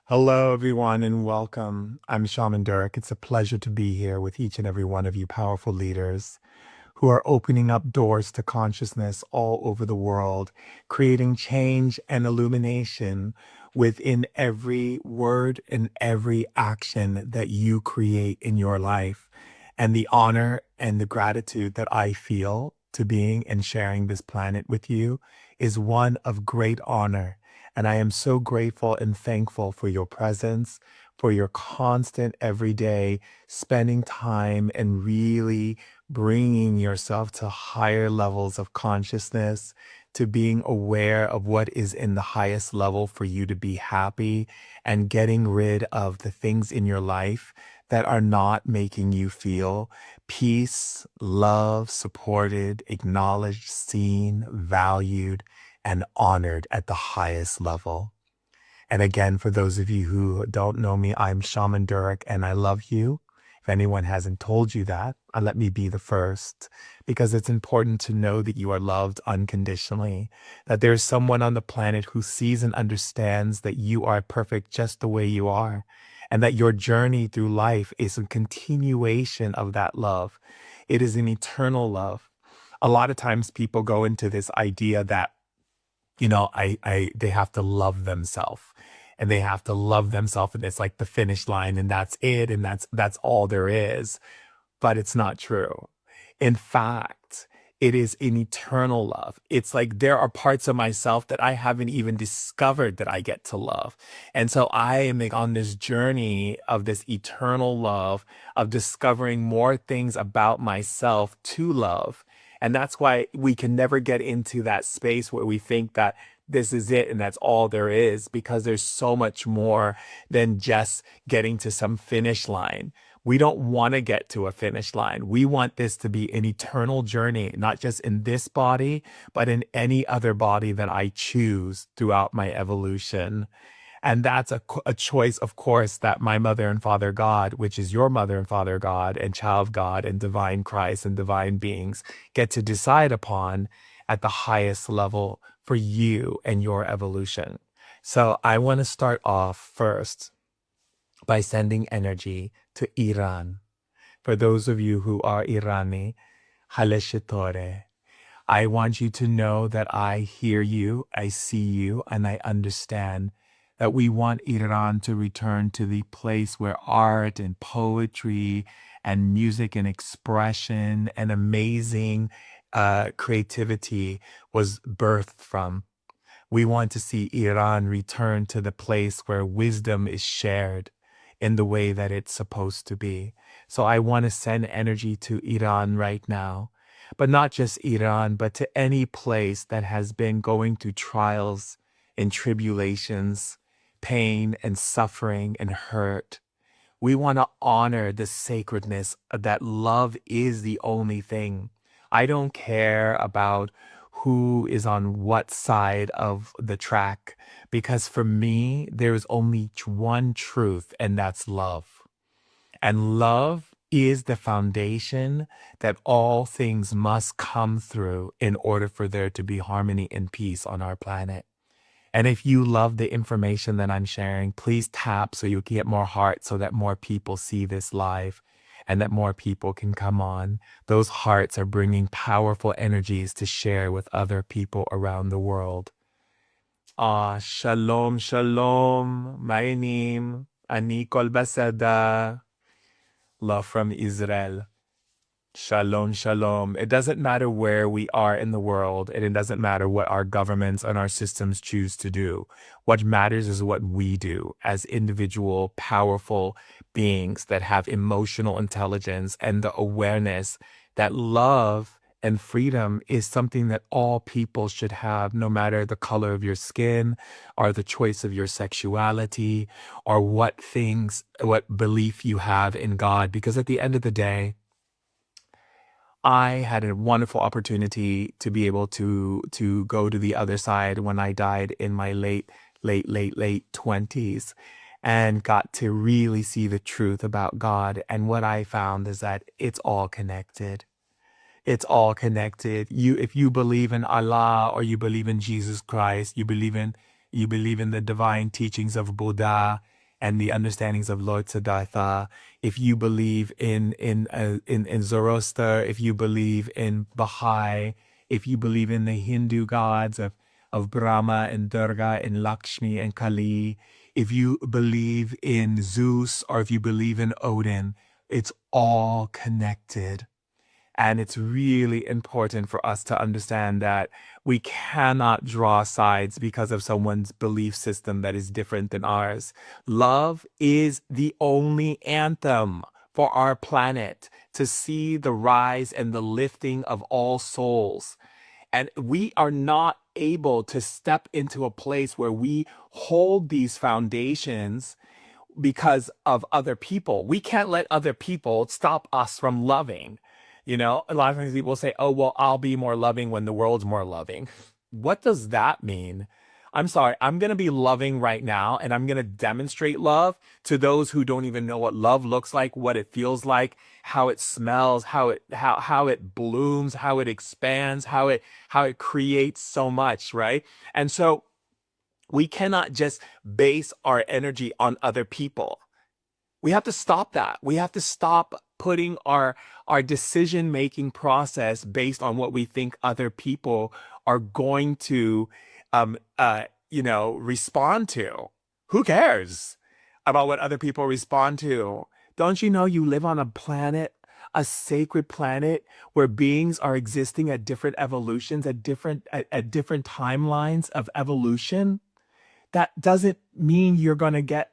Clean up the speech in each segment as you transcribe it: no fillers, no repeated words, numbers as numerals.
Hello, everyone, and welcome. I'm Shaman Durek. It's a pleasure to be here with each and every one of you powerful leaders who are opening up doors to consciousness all over the world, creating change and illumination within every word and every action that you create in your life. And the honor and the gratitude that I feel to being and sharing this planet with you is one of great honor. And I am so grateful and thankful for your presence, for your constant everyday spending time and really bringing yourself to higher levels of consciousness, to being aware of what is in the highest level for you to be happy and getting rid of the things in your life that are not making you feel peace, love, supported, acknowledged, seen, valued, and honored at the highest level. And again, for those of you who don't know me, I'm Shaman Durek and I love you. If anyone hasn't told you that, let me be the first, because it's important to know that you are loved unconditionally, that there's someone on the planet who sees and understands that you are perfect just the way you are, and that your journey through life is a continuation of that love. It is an eternal love. A lot of times people go into this idea that they have to love themselves and they have to love themselves and it's like the finish line and that's it and that's all there is. But it's not true. In fact, it is an eternal love. It's like there are parts of myself that I haven't even discovered that I get to love. And so I am like on this journey of this eternal love, of discovering more things about myself to love. And that's why we can never get into that space where we think that this is it and that's all there is, because there's so much more than just getting to some finish line. We don't want to get to a finish line. We want this to be an eternal journey, not just in this body, but in any other body that I choose throughout my evolution. And that's a choice, of course, that my mother and father God, which is your mother and father God, and child God, and divine Christ, and divine beings, get to decide upon at the highest level for you and your evolution. So I want to start off first by sending energy to Iran. For those of you who are Irani, Haleshitore, I want you to know that I hear you, I see you, and I understand that we want Iran to return to the place where art and poetry and music and expression and amazing creativity was birthed from. We want to see Iran return to the place where wisdom is shared in the way that it's supposed to be. So I want to send energy to Iran right now, but not just Iran, but to any place that has been going through trials and tribulations, pain and suffering and hurt. We want to honor the sacredness that love is the only thing. I don't care about who is on what side of the track, because for me, there is only one truth, and that's love. And love is the foundation that all things must come through in order for there to be harmony and peace on our planet. And if you love the information that I'm sharing, please tap so you get more hearts so that more people see this live and that more people can come on. Those hearts are bringing powerful energies to share with other people around the world. Shalom, shalom. My name, Anikol Baseda. Love from Israel. Shalom, shalom. It doesn't matter where we are in the world, and it doesn't matter what our governments and our systems choose to do. What matters is what we do as individual, powerful beings that have emotional intelligence and the awareness that love and freedom is something that all people should have, no matter the color of your skin or the choice of your sexuality or what belief you have in God. Because at the end of the day, I had a wonderful opportunity to be able to go to the other side when I died in my late 20s and got to really see the truth about God. And what I found is that it's all connected. It's all connected. If you believe in Allah or you believe in Jesus Christ, you believe in the divine teachings of Buddha, and the understandings of Lord Siddhartha, if you believe in Zoroaster, if you believe in Baha'i, if you believe in the Hindu gods of Brahma and Durga and Lakshmi and Kali, if you believe in Zeus or if you believe in Odin, it's all connected. And it's really important for us to understand that we cannot draw sides because of someone's belief system that is different than ours. Love is the only anthem for our planet to see the rise and the lifting of all souls. And we are not able to step into a place where we hold these foundations because of other people. We can't let other people stop us from loving. You know, a lot of times people say, oh, well, I'll be more loving when the world's more loving. What does that mean? I'm sorry, I'm going to be loving right now and I'm going to demonstrate love to those who don't even know what love looks like, what it feels like, how it smells, how it blooms, how it expands, how it creates so much, right? And so we cannot just base our energy on other people. We have to stop that. We have to stop putting our decision making process based on what we think other people are going to respond to. Who cares about what other people respond to? Don't you know you live on a planet, a sacred planet where beings are existing at different evolutions, at different timelines of evolution? That doesn't mean you're going to get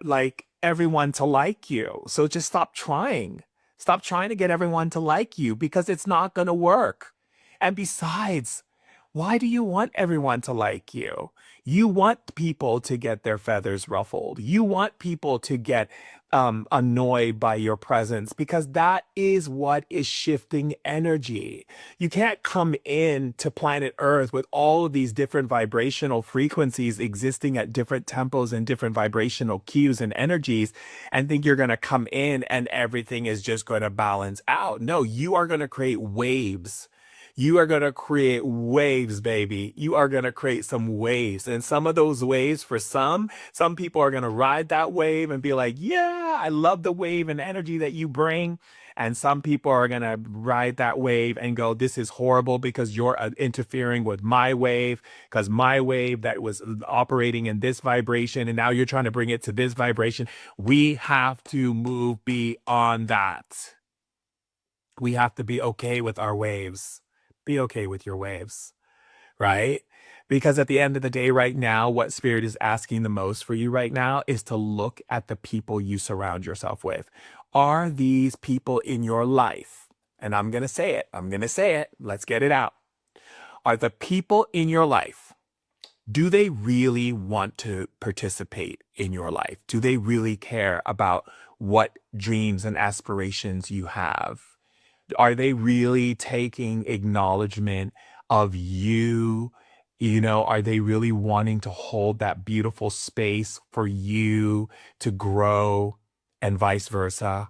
like everyone to like you. So just stop trying. Stop trying to get everyone to like you because it's not going to work. And besides, why do you want everyone to like you? You want people to get their feathers ruffled. You want people to get annoyed by your presence because that is what is shifting energy. You can't come in to planet Earth with all of these different vibrational frequencies existing at different tempos and different vibrational cues and energies and think you're going to come in and everything is just going to balance out. No, you are going to create waves. You are going to create waves, baby. You are going to create some waves. And some of those waves, for some people are going to ride that wave and be like, yeah, I love the wave and energy that you bring. And some people are going to ride that wave and go, this is horrible because you're interfering with my wave, because my wave that was operating in this vibration, and now you're trying to bring it to this vibration. We have to move beyond that. We have to be okay with our waves. Be okay with your waves, right? Because at the end of the day, right now, what spirit is asking the most for you right now is to look at the people you surround yourself with. Are these people in your life? And I'm going to say it. I'm going to say it. Let's get it out. Are the people in your life, do they really want to participate in your life? Do they really care about what dreams and aspirations you have? Are they really taking acknowledgement of you? You know, are they really wanting to hold that beautiful space for you to grow and vice versa?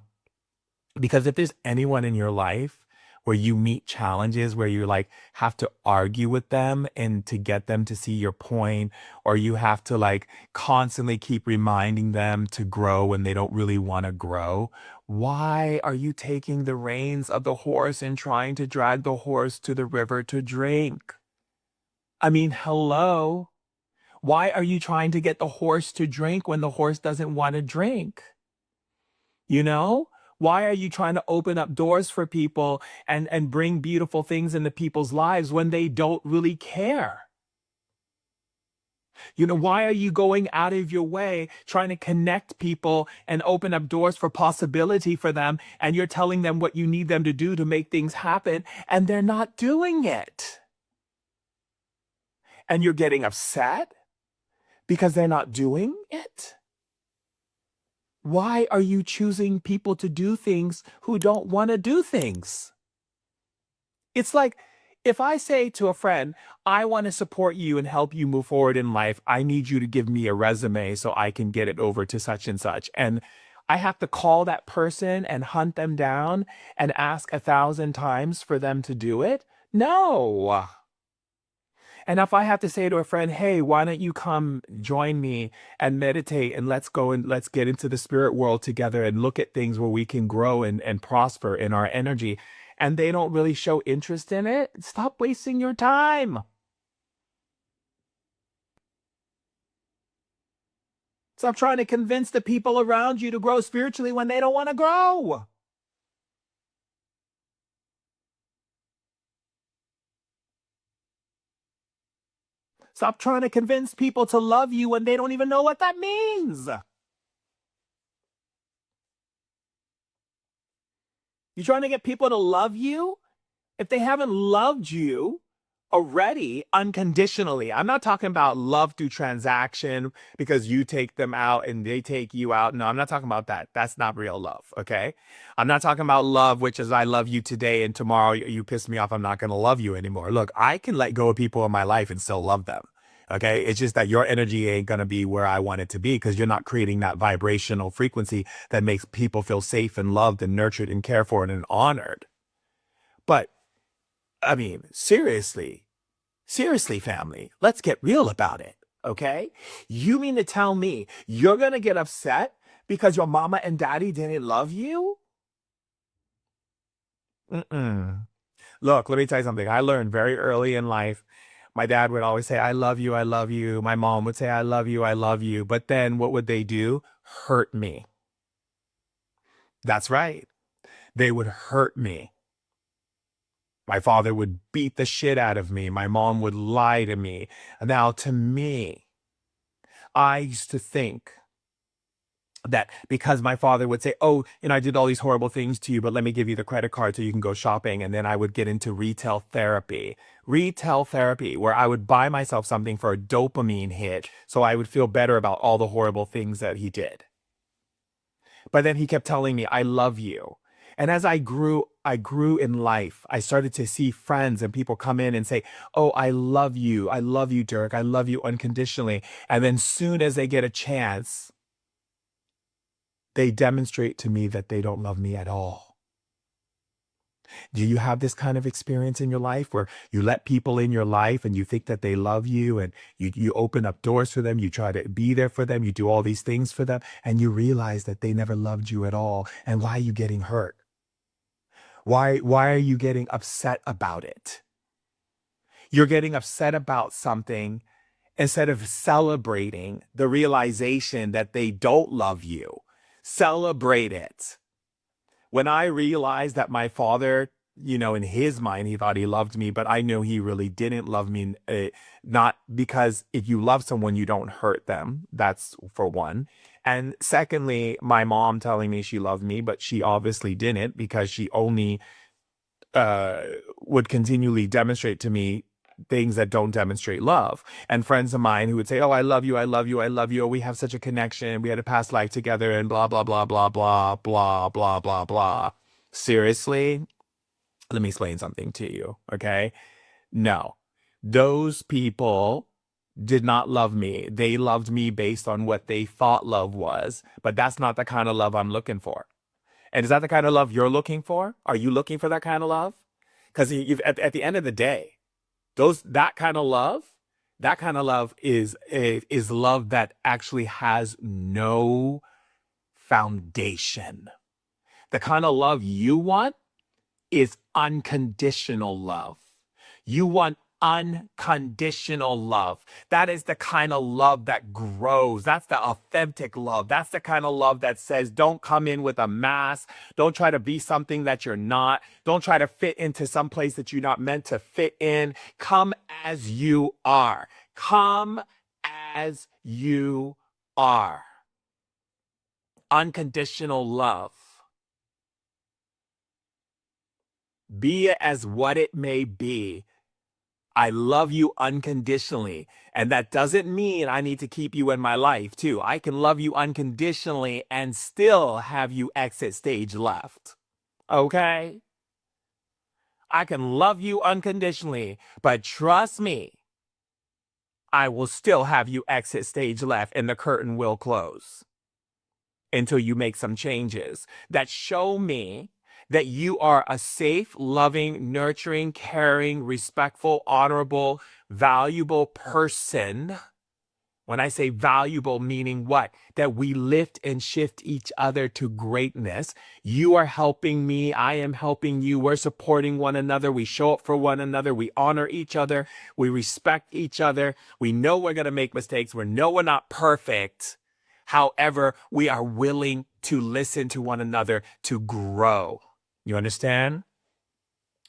Because if there's anyone in your life where you meet challenges where you like have to argue with them and to get them to see your point, or you have to like constantly keep reminding them to grow when they don't really want to grow, why are you taking the reins of the horse and trying to drag the horse to the river to drink? I mean, hello. Why are you trying to get the horse to drink when the horse doesn't want to drink? You know? Why are you trying to open up doors for people and bring beautiful things into people's lives when they don't really care? You know, why are you going out of your way trying to connect people and open up doors for possibility for them? And you're telling them what you need them to do to make things happen, and they're not doing it. And you're getting upset because they're not doing it? Why are you choosing people to do things who don't want to do things? It's like if I say to a friend, I want to support you and help you move forward in life, I need you to give me a resume so I can get it over to such and such. And I have to call that person and hunt them down and ask 1,000 times for them to do it. No. And if I have to say to a friend, hey, why don't you come join me and meditate and let's go and let's get into the spirit world together and look at things where we can grow and prosper in our energy, and they don't really show interest in it, stop wasting your time. Stop trying to convince the people around you to grow spiritually when they don't want to grow. Stop trying to convince people to love you when they don't even know what that means. You're trying to get people to love you if they haven't loved you already unconditionally. I'm not talking about love through transaction because you take them out and they take you out. No, I'm not talking about that. That's not real love. Okay. I'm not talking about love, which is I love you today and tomorrow you piss me off. I'm not going to love you anymore. Look, I can let go of people in my life and still love them. Okay. It's just that your energy ain't going to be where I want it to be because you're not creating that vibrational frequency that makes people feel safe and loved and nurtured and cared for and honored. But I mean, seriously, family, let's get real about it. Okay. You mean to tell me you're going to get upset because your mama and daddy didn't love you? Mm-mm. Look, let me tell you something. I learned very early in life. My dad would always say, I love you. I love you. My mom would say, I love you. I love you. But then what would they do? Hurt me. That's right. They would hurt me. My father would beat the shit out of me. My mom would lie to me. Now, to me, I used to think that because my father would say, oh, I did all these horrible things to you, but let me give you the credit card so you can go shopping. And then I would get into retail therapy, where I would buy myself something for a dopamine hit so I would feel better about all the horrible things that he did. But then he kept telling me, I love you. And as I grew in life. I started to see friends and people come in and say, oh, I love you. I love you, Dirk. I love you unconditionally. And then soon as they get a chance, they demonstrate to me that they don't love me at all. Do you have this kind of experience in your life where you let people in your life and you think that they love you and you open up doors for them, you try to be there for them, you do all these things for them, and you realize that they never loved you at all? And why are you getting hurt? Why are you getting upset about it? You're getting upset about something instead of celebrating the realization that they don't love you. Celebrate it. When I realized that my father, in his mind, he thought he loved me, but I know he really didn't love me. Not because if you love someone, you don't hurt them. That's for one. And secondly, my mom telling me she loved me, but she obviously didn't because she only uh, would continually demonstrate to me things that don't demonstrate love. And friends of mine who would say, oh, I love you, I love you, I love you. Oh, we have such a connection. We had a past life together and blah, blah, blah, blah, blah, blah, blah, blah, blah. Seriously? Let me explain something to you. Okay. No, those people did not love me. They loved me based on what they thought love was, but that's not the kind of love I'm looking for. And is that the kind of love you're looking for? Are you looking for that kind of love? Because at the end of the day, those that kind of love is love that actually has no foundation. The kind of love you want is unconditional love. You want unconditional love. That is the kind of love that grows. That's the authentic love. That's the kind of love that says, don't come in with a mask. Don't try to be something that you're not. Don't try to fit into some place that you're not meant to fit in. Come as you are. Come as you are. Unconditional love. Be it as what it may be. I love you unconditionally. And that doesn't mean I need to keep you in my life, too. I can love you unconditionally and still have you exit stage left. Okay? I can love you unconditionally, but trust me, I will still have you exit stage left and the curtain will close until you make some changes that show me that you are a safe, loving, nurturing, caring, respectful, honorable, valuable person. When I say valuable, meaning what? That we lift and shift each other to greatness. You are helping me. I am helping you. We're supporting one another. We show up for one another. We honor each other. We respect each other. We know we're going to make mistakes. We know we're not perfect. However, we are willing to listen to one another to grow. You understand?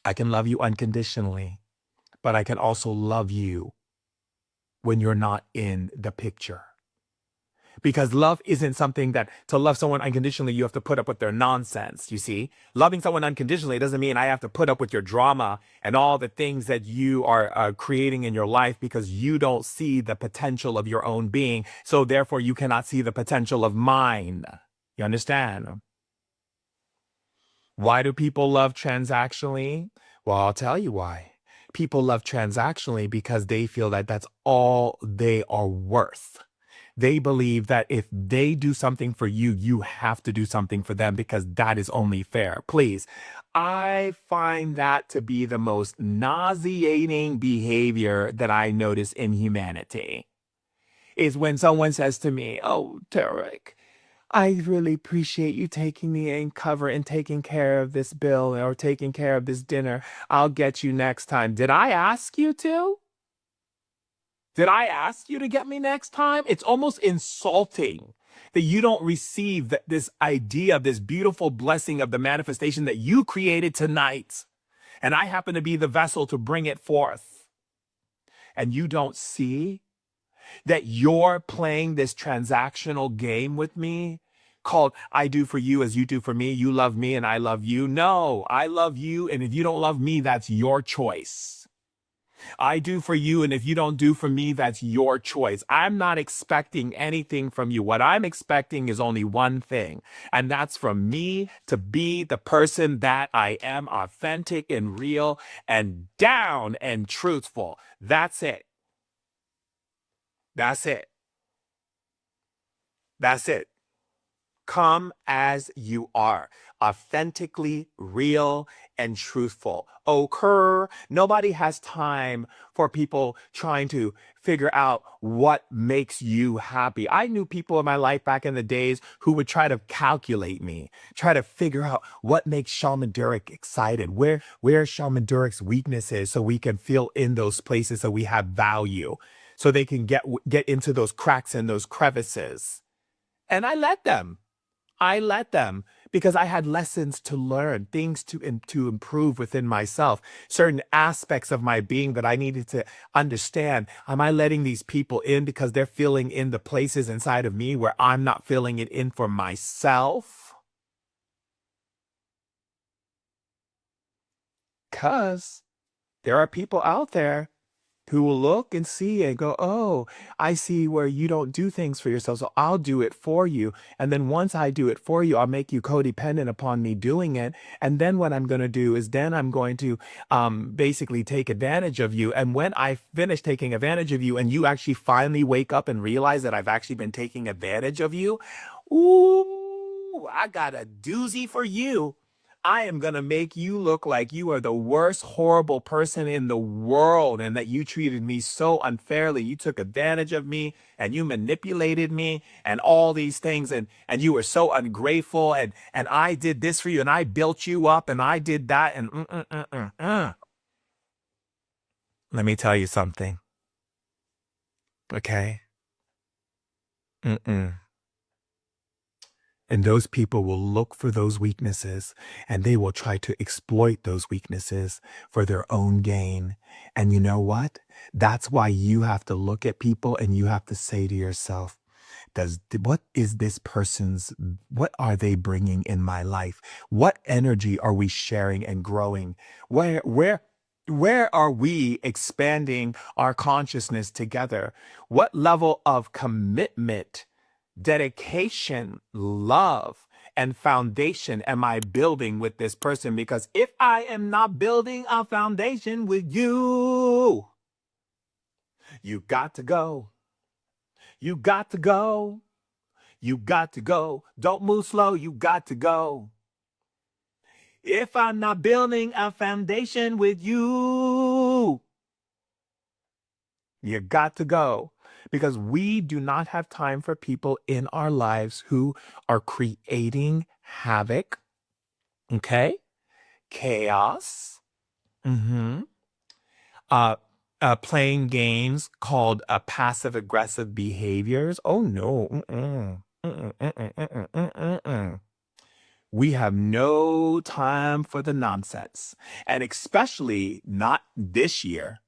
I can love you unconditionally, but I can also love you when you're not in the picture. Because love isn't something that to love someone unconditionally, you have to put up with their nonsense. You see, loving someone unconditionally doesn't mean I have to put up with your drama and all the things that you are creating in your life because you don't see the potential of your own being. So therefore, you cannot see the potential of mine. You understand? Why do people love transactionally? Well, I'll tell you why. People love transactionally because they feel that that's all they are worth. They believe that if they do something for you, you have to do something for them because that is only fair. Please. I find that to be the most nauseating behavior that I notice in humanity is when someone says to me, "Oh, Tarek, I really appreciate you taking me and taking care of this bill or taking care of this dinner. I'll get you next time." Did I ask you to? Did I ask you to get me next time? It's almost insulting that you don't receive this idea, this beautiful blessing of the manifestation that you created tonight. And I happen to be the vessel to bring it forth. And you don't see that you're playing this transactional game with me called I do for you as you do for me. You love me and I love you. No, I love you. And if you don't love me, that's your choice. I do for you, and if you don't do for me, that's your choice. I'm not expecting anything from you. What I'm expecting is only one thing, and that's from me to be the person that I am, authentic and real and down and truthful. That's it. That's it. That's it. Come as you are, authentically real and truthful. Occur. Nobody has time for people trying to figure out what makes you happy. I knew people in my life back in the days who would try to calculate me, try to figure out what makes Shaman Durek excited, where Shaman Durek's weakness is, so we can fill in those places so we have value, so they can get into those cracks and those crevices. And I let them because I had lessons to learn, things to improve within myself, certain aspects of my being that I needed to understand. Am I letting these people in because they're filling in the places inside of me where I'm not filling it in for myself? Because there are people out there who will look and see and go, "Oh, I see where you don't do things for yourself, so I'll do it for you. And then once I do it for you, I'll make you codependent upon me doing it. And then what I'm going to do is then I'm going to basically take advantage of you. And when I finish taking advantage of you and you actually finally wake up and realize that I've actually been taking advantage of you, ooh, I got a doozy for you. I am going to make you look like you are the worst, horrible person in the world and that you treated me so unfairly. You took advantage of me and you manipulated me and all these things. And you were so ungrateful. And I did this for you and I built you up and I did that. And let me tell you something. Okay. Mm-mm. And those people will look for those weaknesses and they will try to exploit those weaknesses for their own gain. And you know what? That's why you have to look at people and you have to say to yourself, what is this person's, what are they bringing in my life? What energy are we sharing and growing? Where are we expanding our consciousness together? What level of commitment, dedication, love, and foundation am I building with this person? Because if I am not building a foundation with you, you got to go. You got to go. You got to go. Don't move slow. You got to go. If I'm not building a foundation with you, you got to go. Because we do not have time for people in our lives who are creating havoc, okay? Chaos. Mm-hmm. uh, Playing games called passive aggressive behaviors. Oh no. Mm-mm. Mm-mm, mm-mm, mm-mm, mm-mm, mm-mm. We have no time for the nonsense. And especially not this year.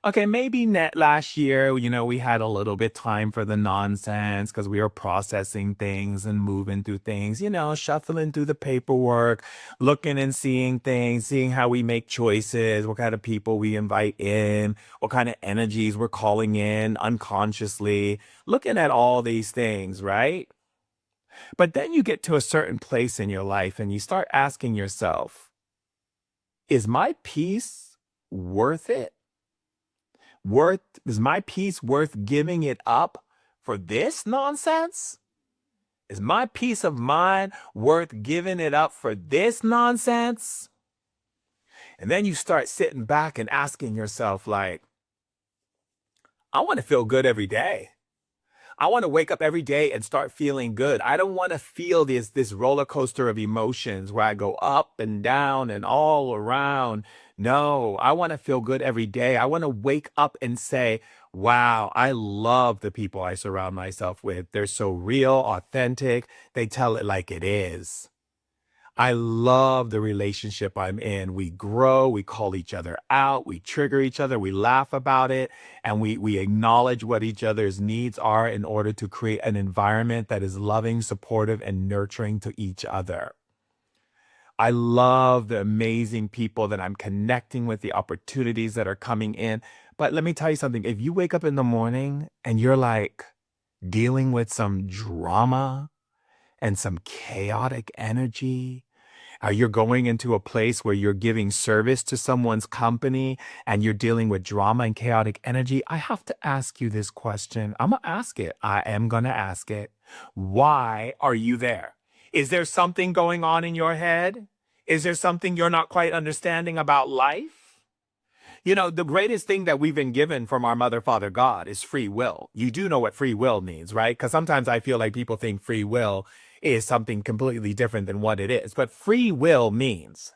Okay, maybe net last year, we had a little bit time for the nonsense because we were processing things and moving through things, shuffling through the paperwork, looking and seeing things, seeing how we make choices, what kind of people we invite in, what kind of energies we're calling in unconsciously, looking at all these things, right? But then you get to a certain place in your life and you start asking yourself, is my peace worth it? Is my peace worth giving it up for this nonsense? Is my peace of mind worth giving it up for this nonsense? And then you start sitting back and asking yourself, like, I want to feel good every day. I want to wake up every day and start feeling good. I don't want to feel this roller coaster of emotions where I go up and down and all around. No, I want to feel good every day. I want to wake up and say, wow, I love the people I surround myself with. They're so real, authentic. They tell it like it is. I love the relationship I'm in. We grow, we call each other out, we trigger each other, we laugh about it, and we acknowledge what each other's needs are in order to create an environment that is loving, supportive, and nurturing to each other. I love the amazing people that I'm connecting with, the opportunities that are coming in. But let me tell you something. If you wake up in the morning and you're like dealing with some drama and some chaotic energy, you're going into a place where you're giving service to someone's company and you're dealing with drama and chaotic energy, I have to ask you this question. I'm going to ask it. I am going to ask it. Why are you there? Is there something going on in your head? Is there something you're not quite understanding about life? The greatest thing that we've been given from our mother, father, God is free will. You do know what free will means, right? Because sometimes I feel like people think free will is something completely different than what it is. But free will means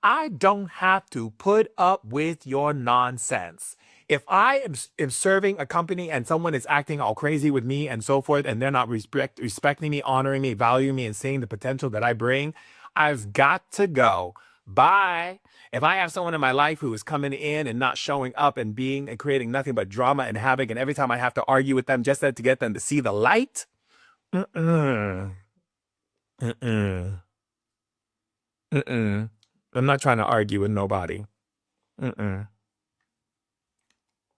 I don't have to put up with your nonsense. If I am serving a company and someone is acting all crazy with me and so forth, and they're not respecting me, honoring me, valuing me, and seeing the potential that I bring, I've got to go. Bye. If I have someone in my life who is coming in and not showing up and being and creating nothing but drama and havoc, and every time I have to argue with them just to get them to see the light, mm-mm, mm-mm, mm-mm. I'm not trying to argue with nobody. Mm-mm.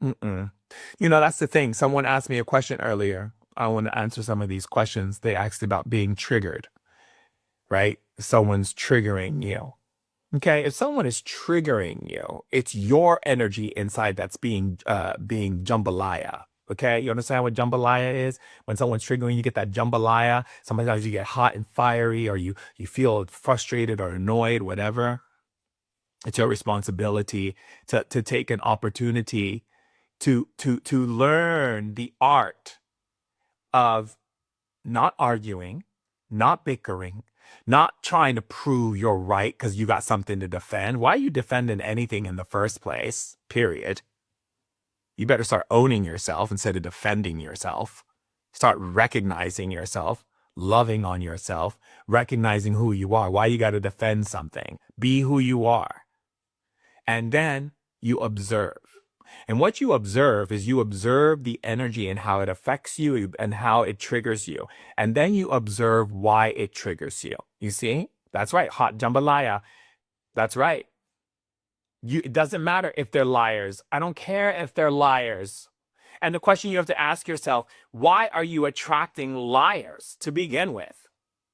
Mm-mm. That's the thing. Someone asked me a question earlier. I want to answer some of these questions. They asked about being triggered, right? Someone's triggering you. Okay, if someone is triggering you, it's your energy inside that's being jambalaya. Okay, you understand what jambalaya is? When someone's triggering, you get that jambalaya. Sometimes you get hot and fiery, or you feel frustrated or annoyed, whatever. It's your responsibility to take an opportunity to learn the art of not arguing, not bickering, not trying to prove you're right because you got something to defend. Why are you defending anything in the first place? Period. You better start owning yourself instead of defending yourself. Start recognizing yourself, loving on yourself, recognizing who you are. Why you got to defend something? Be who you are. And then you observe. And what you observe is you observe the energy and how it affects you and how it triggers you. And then you observe why it triggers you. You see? That's right. Hot jambalaya. That's right. It doesn't matter if they're liars. I don't care if they're liars. And the question you have to ask yourself, why are you attracting liars to begin with?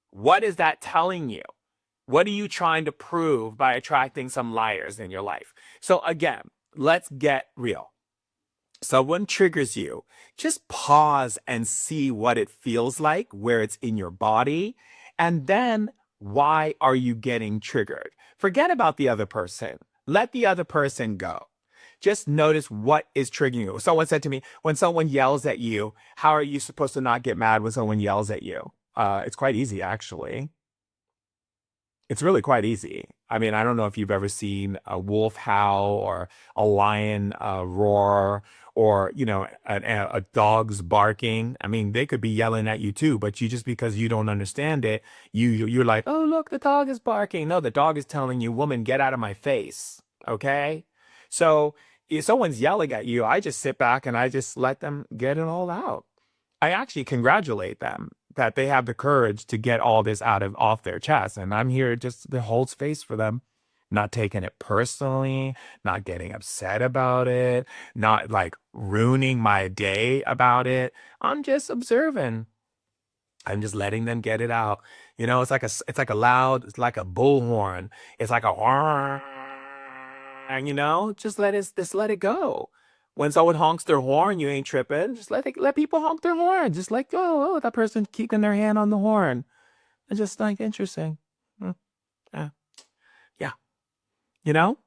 What is that telling you? What are you trying to prove by attracting some liars in your life? So again, let's get real. Someone triggers you, just pause and see what it feels like, where it's in your body, and then Why are you getting triggered? Forget about the other person. Let the other person go. Just notice what is triggering you. Someone said to me, when someone yells at you, how are you supposed to not get mad when someone yells at you? It's quite easy, actually. It's really quite easy. I mean, I don't know if you've ever seen a wolf howl or a lion roar or, a dog's barking. I mean, they could be yelling at you too, but you just because you don't understand it, you're like, oh, look, the dog is barking. No, the dog is telling you, woman, get out of my face. Okay? So if someone's yelling at you, I just sit back and I just let them get it all out. I actually congratulate them that they have the courage to get all this out of off their chest. And I'm here just to hold space for them, not taking it personally, not getting upset about it, not like ruining my day about it. I'm just observing. I'm just letting them get it out. It's like a loud, it's like a bullhorn. It's like a horn, and just let it go. When someone honks their horn, you ain't tripping. Just let people honk their horn. Just like, oh, that person keeping their hand on the horn. It's just like interesting. Hmm, Yeah. Yeah. You know?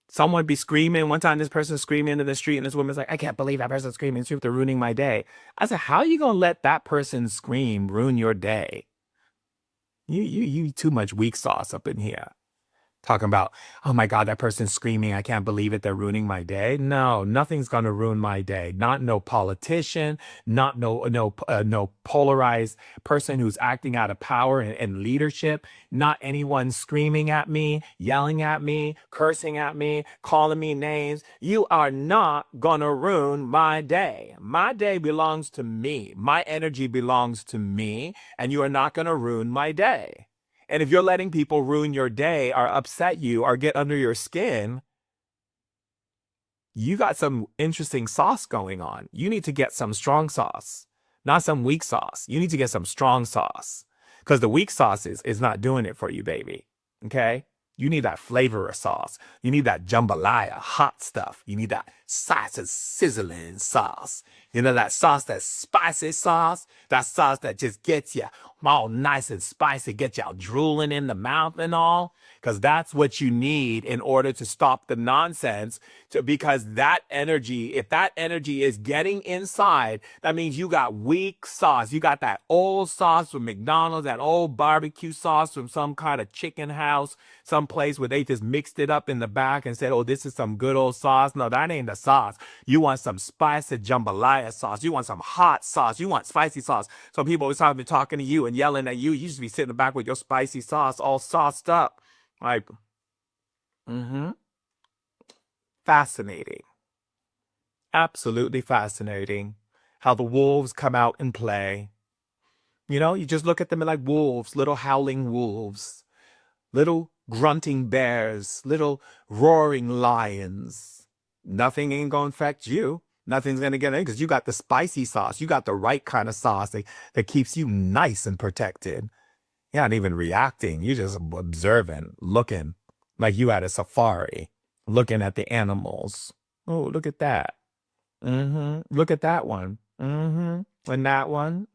Someone be screaming. One time this person screaming into the street and this woman's like, I can't believe that person's screaming in the street. They're ruining my day. I said, how are you gonna let that person scream ruin your day? You too much weak sauce up in here. Talking about, oh my God, that person's screaming. I can't believe it. They're ruining my day. No, nothing's going to ruin my day. Not no politician, not no polarized person who's acting out of power and leadership. Not anyone screaming at me, yelling at me, cursing at me, calling me names. You are not going to ruin my day. My day belongs to me. My energy belongs to me, and you are not going to ruin my day. And if you're letting people ruin your day or upset you or get under your skin, you got some interesting sauce going on. You need to get some strong sauce, not some weak sauce. You need to get some strong sauce because the weak sauce is not doing it for you, baby. Okay? You need that flavor of sauce. You need that jambalaya, hot stuff. You need that sauce sizzling sauce. You know that sauce, that spicy sauce, that sauce that just gets you all nice and spicy, get y'all drooling in the mouth and all, because that's what you need in order to stop the nonsense. Because that energy, if that energy is getting inside, that means you got weak sauce. You got that old sauce from McDonald's, that old barbecue sauce from some kind of chicken house, some place where they just mixed it up in the back and said, oh, this is some good old sauce. No, that ain't the sauce. You want some spicy jambalaya sauce. You want some hot sauce. You want spicy sauce. So people always have been talking to you and yelling at you. You should be sitting in the back with your spicy sauce all sauced up. Like, fascinating. Absolutely fascinating how the wolves come out and play. You just look at them like wolves, little howling wolves, little grunting bears, little roaring lions. Nothing ain't gonna affect you. Nothing's gonna get in because you got the spicy sauce. You got the right kind of sauce that keeps you nice and protected. You're not even reacting. You're just observing, looking like you at a safari, looking at the animals. Oh, look at that. Look at that one. And that one.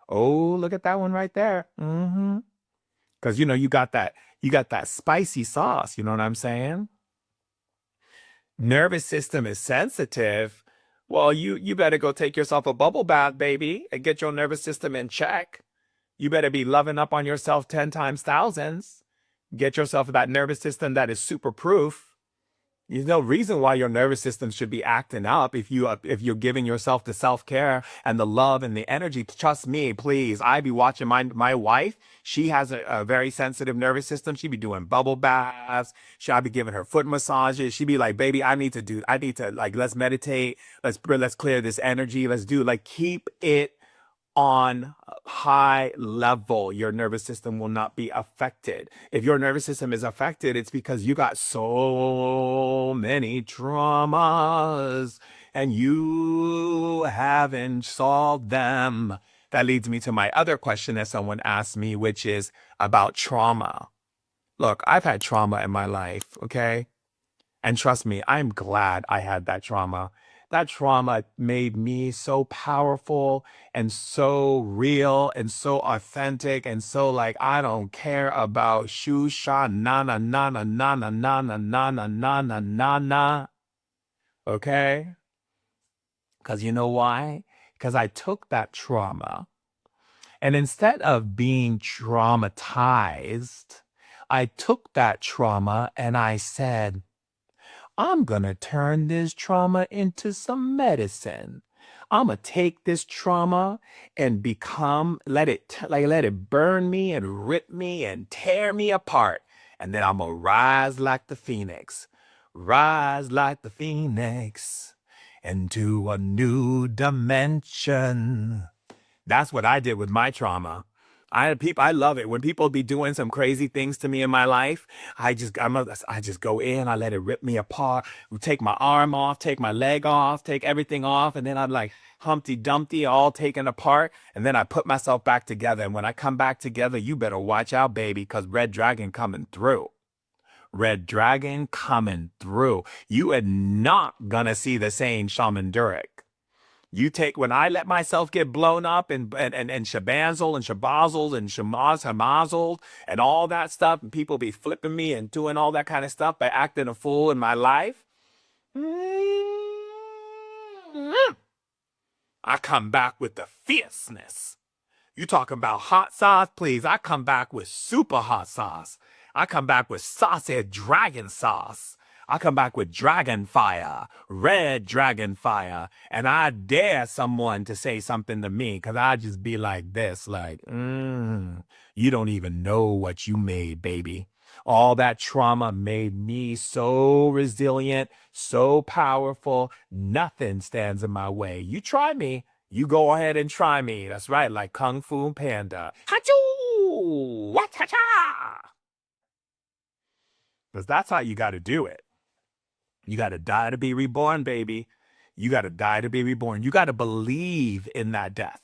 Oh, look at that one right there. Because you got that spicy sauce. You know what I'm saying? Nervous system is sensitive. Well, you better go take yourself a bubble bath, baby, and get your nervous system in check. You better be loving up on yourself 10 times thousands. Get yourself that nervous system that is super proof. There's no reason why your nervous system should be acting up if you're giving yourself the self-care and the love and the energy. Trust me, please. I be watching my wife. She has a very sensitive nervous system. She be doing bubble baths. She'll be giving her foot massages. She be like, baby, I need to like, let's meditate. Let's clear this energy. Let's do like, keep it on high level. Your nervous system will not be affected. If your nervous system is affected, it's because you got so many traumas and you haven't solved them. That leads me to my other question that someone asked me, which is about trauma. Look, I've had trauma in my life, okay? And trust me, I'm glad I had that trauma. That trauma made me so powerful and so real and so authentic and so like I don't care about shoo sha na na na na na na na na na na na na na na. Okay? Because you know why? Because I took that trauma and instead of being traumatized, I took that trauma and I said, I'm gonna turn this trauma into some medicine. I'm gonna take this trauma and let it, let it burn me and rip me and tear me apart. And then I'm gonna rise like the phoenix, rise like the phoenix into a new dimension. That's what I did with my trauma. I love it when people be doing some crazy things to me in my life. I just go in, I let it rip me apart, take my arm off, take my leg off, take everything off, and then I'm like Humpty Dumpty, all taken apart, and then I put myself back together. And when I come back together, you better watch out, baby, because Red Dragon coming through. Red Dragon coming through. You are not gonna see the same Shaman Durek. You take when I let myself get blown up and shabanzled and shabazzled and hamazzled and all that stuff, and people be flipping me and doing all that kind of stuff by acting a fool in my life. I come back with the fierceness. You talking about hot sauce? Please, I come back with super hot sauce. I come back with saucy dragon sauce. I come back with dragon fire, red dragon fire, and I dare someone to say something to me because I just be like this, like, you don't even know what you made, baby. All that trauma made me so resilient, so powerful. Nothing stands in my way. You try me. You go ahead and try me. That's right, like Kung Fu Panda. Hachoo! What-cha-cha! Because that's how you got to do it. You got to die to be reborn, baby. You got to die to be reborn. You got to believe in that death.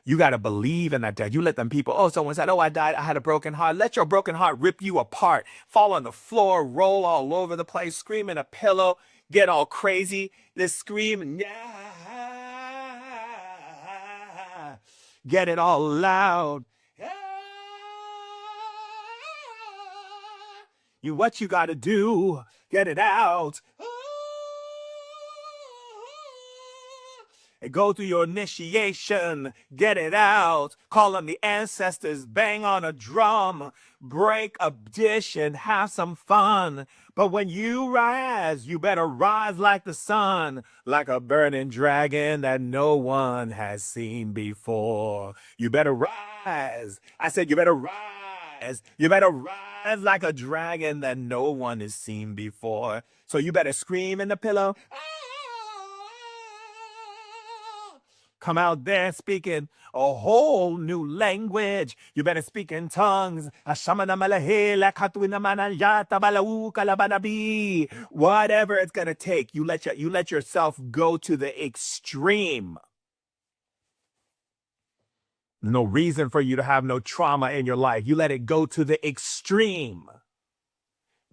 You got to believe in that death. You let them people, oh, someone said, oh, I died. I had a broken heart. Let your broken heart rip you apart. Fall on the floor, roll all over the place, scream in a pillow, get all crazy. This scream, yeah. Get it all loud. You what you got to do, get it out. And go through your initiation, get it out, call on the ancestors, bang on a drum, break a dish and have some fun. But when you rise, you better rise like the sun, like a burning dragon that no one has seen before. You better rise. I said you better rise. You better rise like a dragon that no one has seen before. So you better scream in the pillow. Come out there speaking a whole new language. You better speak in tongues. Whatever it's gonna take, you let yourself go to the extreme. No reason for you to have no trauma in your life. You let it go to the extreme.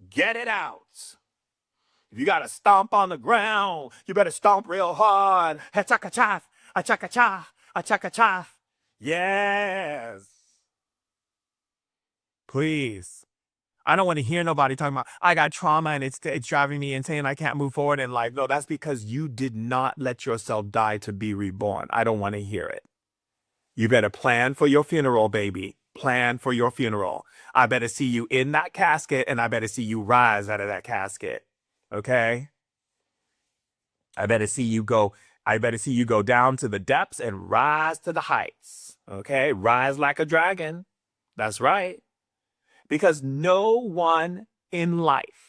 Get it out. If you gotta stomp on the ground, you better stomp real hard. Ha-chaka-cha, a-chaka-cha, a-chaka-cha. Yes. Please. I don't want to hear nobody talking about, I got trauma and it's driving me insane. I can't move forward in life. No, that's because you did not let yourself die to be reborn. I don't want to hear it. You better plan for your funeral, baby. Plan for your funeral. I better see you in that casket and I better see you rise out of that casket. Okay? I better see you go. I better see you go down to the depths and rise to the heights. Okay? Rise like a dragon. That's right. Because no one in life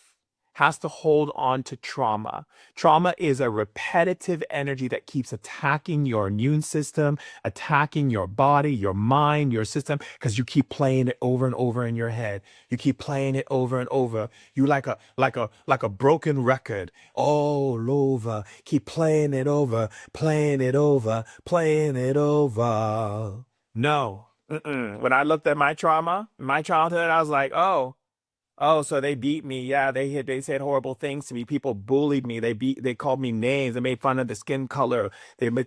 has to hold on to trauma. Trauma is a repetitive energy that keeps attacking your immune system, attacking your body, your mind, your system, because you keep playing it over and over in your head. You keep playing it over and over. You like a broken record all over. Keep playing it over, playing it over, playing it over. No. Mm-mm. When I looked at my trauma, my childhood, I was like, oh, Oh, so they beat me. Yeah, they said horrible things to me. People bullied me. They called me names. They made fun of the skin color.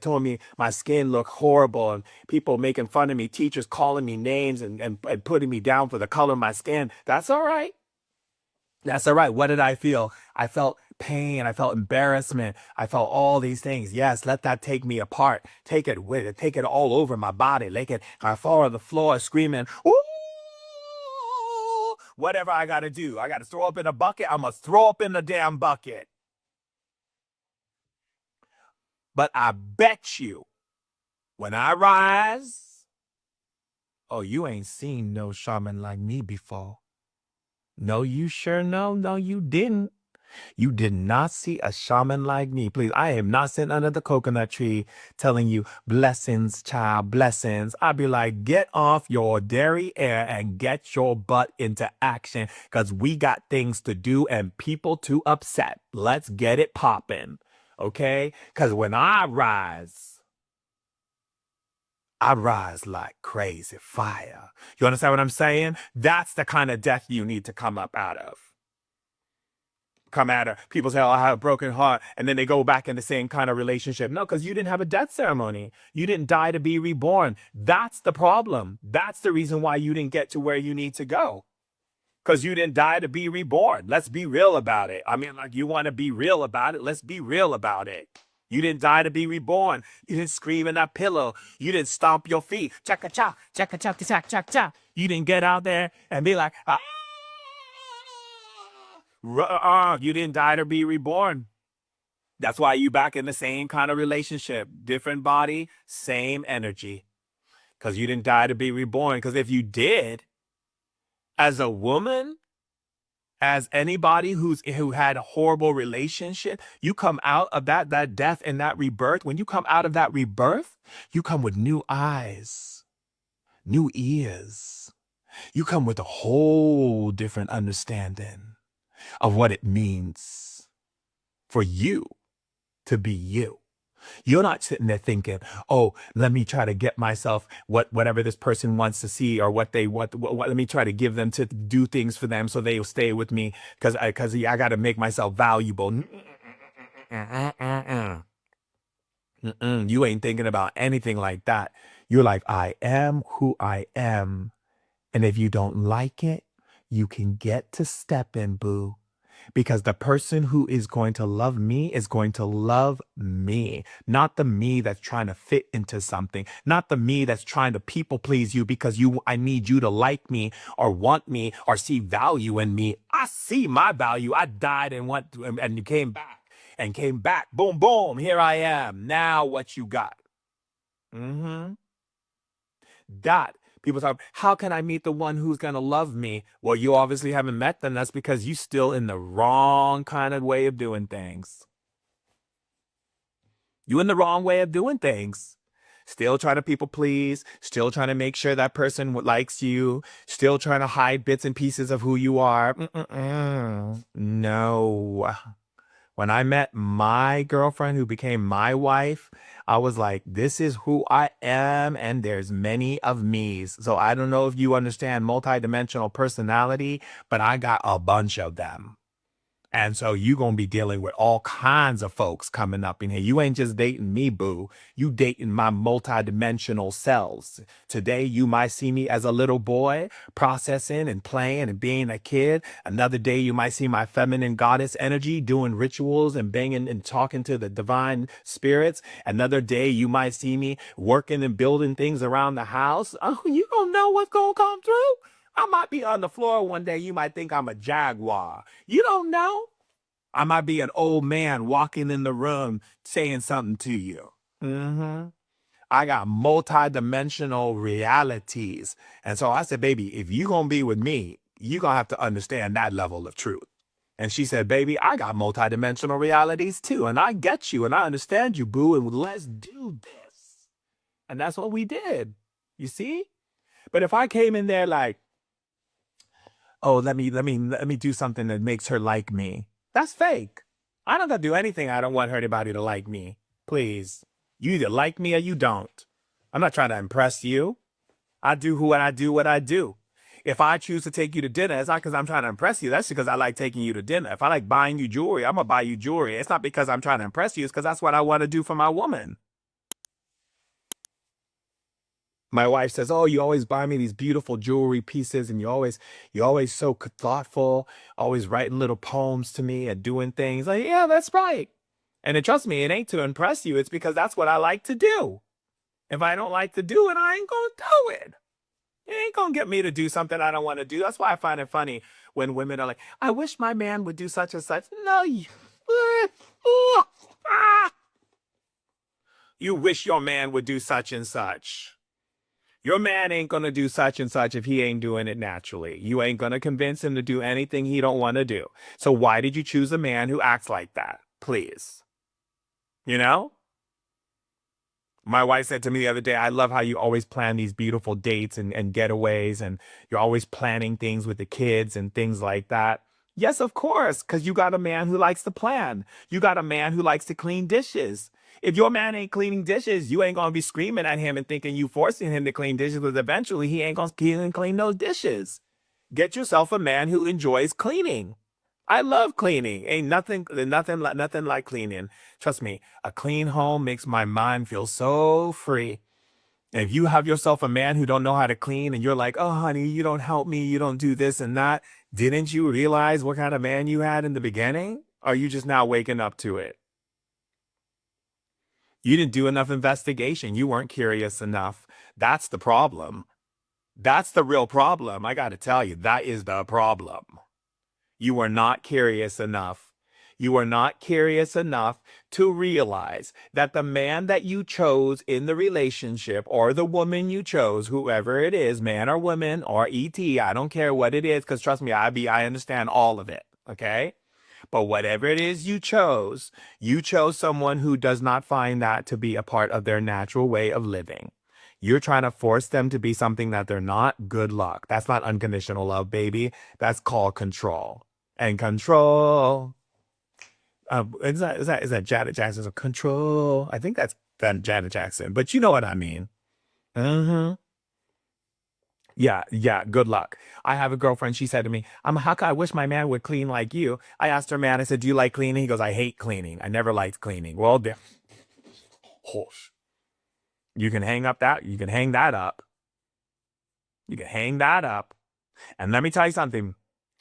Told me my skin looked horrible, and people making fun of me. Teachers calling me names and putting me down for the color of my skin. That's all right. That's all right. What did I feel? I felt pain. I felt embarrassment. I felt all these things. Yes, let that take me apart. Take it with it. Take it all over my body. Like it. I fall on the floor screaming, "Ooh!" Whatever I got to do. I got to throw up in a bucket. I must throw up in the damn bucket. But I bet you when I rise, oh, you ain't seen no shaman like me before. No, you sure no. No, you didn't. You did not see a shaman like me. Please, I am not sitting under the coconut tree telling you blessings, child, blessings. I'd be like, get off your dairy air and get your butt into action because we got things to do and people to upset. Let's get it popping. Okay? Because when I rise like crazy fire. You understand what I'm saying? That's the kind of death you need to come up out of. Come at her. People say, oh, I have a broken heart. And then they go back in the same kind of relationship. No, because you didn't have a death ceremony. You didn't die to be reborn. That's the problem. That's the reason why you didn't get to where you need to go. Because you didn't die to be reborn. Let's be real about it. I mean, like, you want to be real about it? Let's be real about it. You didn't die to be reborn. You didn't scream in that pillow. You didn't stomp your feet. Chaka cha, chaka cha, cha, cha, cha. You didn't get out there and be like, ah. You didn't die to be reborn. That's why you back in the same kind of relationship. Different body, same energy. Because you didn't die to be reborn. Because if you did, as a woman, as anybody who had a horrible relationship, you come out of that death and that rebirth. When you come out of that rebirth, you come with new eyes, new ears. You come with a whole different understanding of what it means for you to be you. You're not sitting there thinking, "Oh, let me try to get myself whatever this person wants to see, or what they what let me try to give them to do things for them so they'll stay with me because I got to make myself valuable." You ain't thinking about anything like that. You're like, "I am who I am, and if you don't like it, you can get to stepping, boo." Because the person who is going to love me is going to love me, not the me that's trying to fit into something, not the me that's trying to people please you because I need you to like me or want me or see value in me. I see my value. I died and went and came back and came back. Boom, boom. Here I am. Now what you got? Mm-hmm. That people talk, how can I meet the one who's gonna love me? Well, you obviously haven't met them. That's because you still in the wrong kind of way of doing things. You in the wrong way of doing things. Still trying to people please, still trying to make sure that person likes you, still trying to hide bits and pieces of who you are. Mm-mm-mm. No. When I met my girlfriend who became my wife, I was like, this is who I am, and there's many of me's. So I don't know if you understand multidimensional personality, but I got a bunch of them. And so you gonna be dealing with all kinds of folks coming up in here. You ain't just dating me, boo. You dating my multidimensional selves. Today you might see me as a little boy processing and playing and being a kid. Another day you might see my feminine goddess energy doing rituals and banging and talking to the divine spirits. Another day you might see me working and building things around the house. Oh, you don't know what's gonna come through. I might be on the floor one day. You might think I'm a jaguar. You don't know. I might be an old man walking in the room saying something to you. Hmm. I got multi-dimensional realities. And so I said, baby, if you're going to be with me, you're going to have to understand that level of truth. And she said, baby, I got multi-dimensional realities too. And I get you and I understand you, boo. And let's do this. And that's what we did. You see? But if I came in there like, oh, let me do something that makes her like me. That's fake. I don't got to do anything. I don't want anybody to like me. Please. You either like me or you don't. I'm not trying to impress you. I do what I do. If I choose to take you to dinner, it's not because I'm trying to impress you. That's because I like taking you to dinner. If I like buying you jewelry, I'm going to buy you jewelry. It's not because I'm trying to impress you. It's because that's what I want to do for my woman. My wife says, "Oh, you always buy me these beautiful jewelry pieces, and you're always so thoughtful, always writing little poems to me and doing things." Like, yeah, that's right. And then trust me, it ain't to impress you. It's because that's what I like to do. If I don't like to do it, I ain't gonna do it. You ain't gonna get me to do something I don't want to do. That's why I find it funny when women are like, "I wish my man would do such and such." No, you wish your man would do such and such. Your man ain't gonna do such and such if he ain't doing it naturally. You ain't gonna convince him to do anything he don't want to do. So why did you choose a man who acts like that? Please. You know? My wife said to me the other day, "I love how you always plan these beautiful dates and getaways, and you're always planning things with the kids and things like that." Yes, of course, because you got a man who likes to plan. You got a man who likes to clean dishes. If your man ain't cleaning dishes, you ain't gonna be screaming at him and thinking you forcing him to clean dishes, because eventually he ain't gonna clean those dishes. Get yourself a man who enjoys cleaning. I love cleaning. Ain't nothing like cleaning. Trust me, a clean home makes my mind feel so free. If you have yourself a man who don't know how to clean and you're like, "Oh, honey, you don't help me, you don't do this and that," didn't you realize what kind of man you had in the beginning? Or are you just now waking up to it? You didn't do enough investigation. You weren't curious enough. That's the problem. That's the real problem. I got to tell you, that is the problem. You are not curious enough. You are not curious enough to realize that the man that you chose in the relationship, or the woman you chose, whoever it is, man or woman or ET, I don't care what it is, because trust me, I understand all of it. Okay. But whatever it is you chose someone who does not find that to be a part of their natural way of living. You're trying to force them to be something that they're not. Good luck. That's not unconditional love, baby. That's called control. And control. Is that Janet Jackson's control? I think that's Janet Jackson, but you know what I mean. Uh-huh. Yeah, yeah, good luck. I have a girlfriend. She said to me, how come I wish my man would clean like you? I asked her man, I said, "Do you like cleaning?" He goes, "I hate cleaning. I never liked cleaning." Well, there, you can hang that up. You can hang that up. And let me tell you something.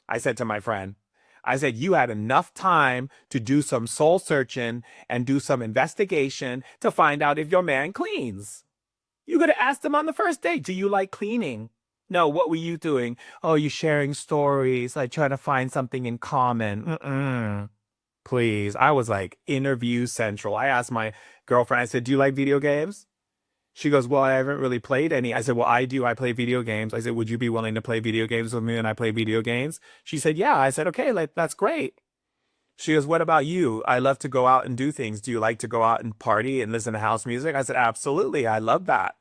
I said to my friend, I said, "You had enough time to do some soul searching and do some investigation to find out if your man cleans. You could have asked him on the first date, 'Do you like cleaning?' No, what were you doing? Oh, you sharing stories, like trying to find something in common. Mm-mm. Please." I was like interview central. I asked my girlfriend, I said, "Do you like video games?" She goes, "Well, I haven't really played any." I said, "Well, I do. I play video games." I said, "Would you be willing to play video games with me when I play video games?" She said, "Yeah." I said, "Okay, like that's great." She goes, "What about you? I love to go out and do things. Do you like to go out and party and listen to house music?" I said, "Absolutely. I love that."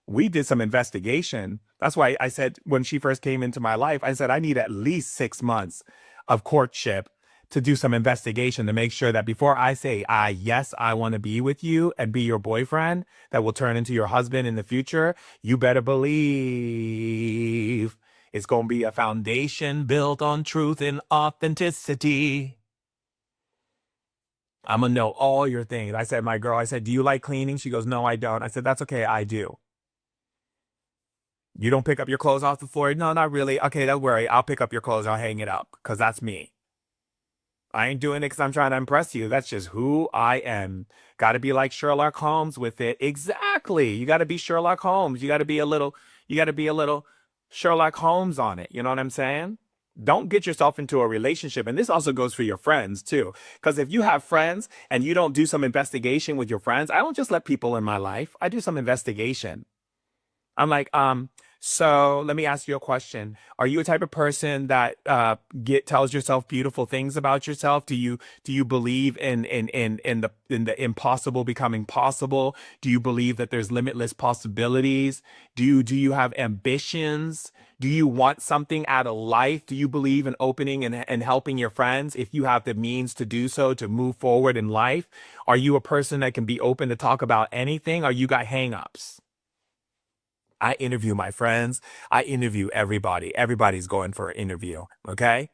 We did some investigation. That's why I said when she first came into my life, I said, I need at least 6 months of courtship to do some investigation to make sure that before I say, yes, I want to be with you and be your boyfriend that will turn into your husband in the future, you better believe it's going to be a foundation built on truth and authenticity. I'm gonna know all your things. I said, my girl, I said, "Do you like cleaning?" She goes, "No, I don't." I said, "That's okay. I do." "You don't pick up your clothes off the floor?" "No, not really." "Okay, don't worry. I'll pick up your clothes. I'll hang it up because that's me. I ain't doing it because I'm trying to impress you. That's just who I am. Got to be like Sherlock Holmes with it. Exactly. You got to be Sherlock Holmes. You got to be a little Sherlock Holmes on it. You know what I'm saying? Don't get yourself into a relationship. And this also goes for your friends too. Because if you have friends and you don't do some investigation with your friends, I don't just let people in my life. I do some investigation. I'm like, so let me ask you a question. Are you a type of person that get tells yourself beautiful things about yourself? Do you believe in the impossible becoming possible? Do you believe that there's limitless possibilities? Do you have ambitions? Do you want something out of life? Do you believe in opening and helping your friends if you have the means to do so to move forward in life? Are you a person that can be open to talk about anything, or you got hangups? I interview my friends. I interview everybody. Everybody's going for an interview. Okay.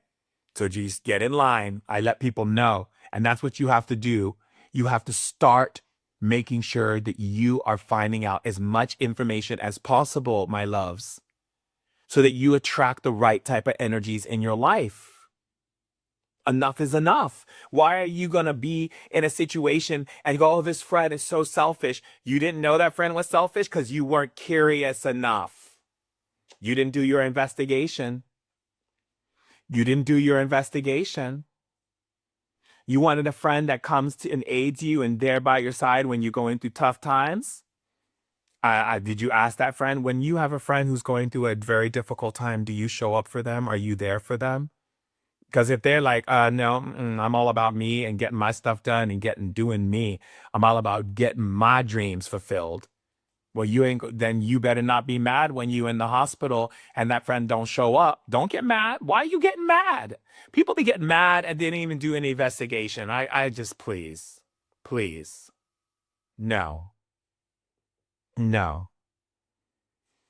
So just get in line. I let people know. And that's what you have to do. You have to start making sure that you are finding out as much information as possible, my loves, so that you attract the right type of energies in your life. Enough is enough. Why are you going to be in a situation and go, oh, this friend is so selfish? You didn't know that friend was selfish because you weren't curious enough. You didn't do your investigation. You didn't do your investigation. You wanted a friend that comes to and aids you and there by your side when you're going through tough times. Did you ask that friend? When you have a friend who's going through a very difficult time, do you show up for them? Are you there for them? Because if they're like, no, I'm all about me and getting my stuff done and doing me. I'm all about getting my dreams fulfilled. Well, you ain't, then you better not be mad when you in the hospital and that friend don't show up. Don't get mad. Why are you getting mad? People be getting mad and didn't even do any investigation. I just, please. No, no,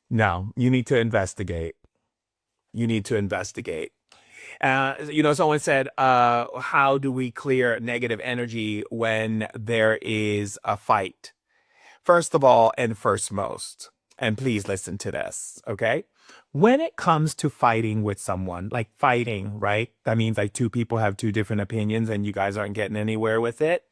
no. You need to investigate. You need to investigate. Someone said, how do we clear negative energy when there is a fight? First of all, and first most, and please listen to this, okay? When it comes to fighting with someone, like fighting, right? That means like two people have two different opinions and you guys aren't getting anywhere with it.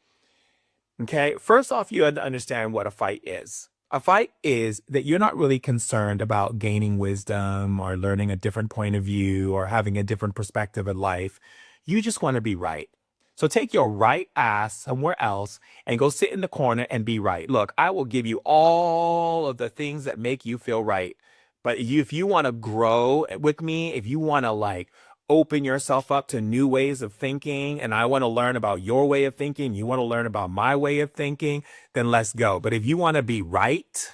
Okay. First off, you have to understand what a fight is. A fight is that you're not really concerned about gaining wisdom or learning a different point of view or having a different perspective in life. You just want to be right. So take your right ass somewhere else and go sit in the corner and be right. Look, I will give you all of the things that make you feel right. But if you want to grow with me, if you want to like open yourself up to new ways of thinking, and I want to learn about your way of thinking, you want to learn about my way of thinking, then let's go. But if you want to be right,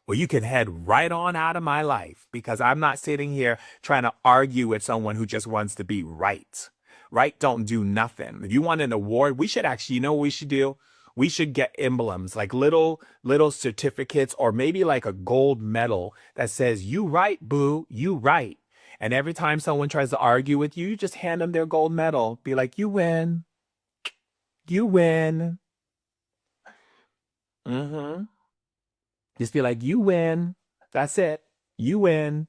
well, you can head right on out of my life because I'm not sitting here trying to argue with someone who just wants to be right. Right don't do nothing. If you want an award, we should actually, you know what we should do? We should get emblems, like little certificates, or maybe like a gold medal that says, you right, boo, you right. And every time someone tries to argue with you, you just hand them their gold medal. Be like, you win. You win. Mm-hmm. Just be like, you win. That's it. You win.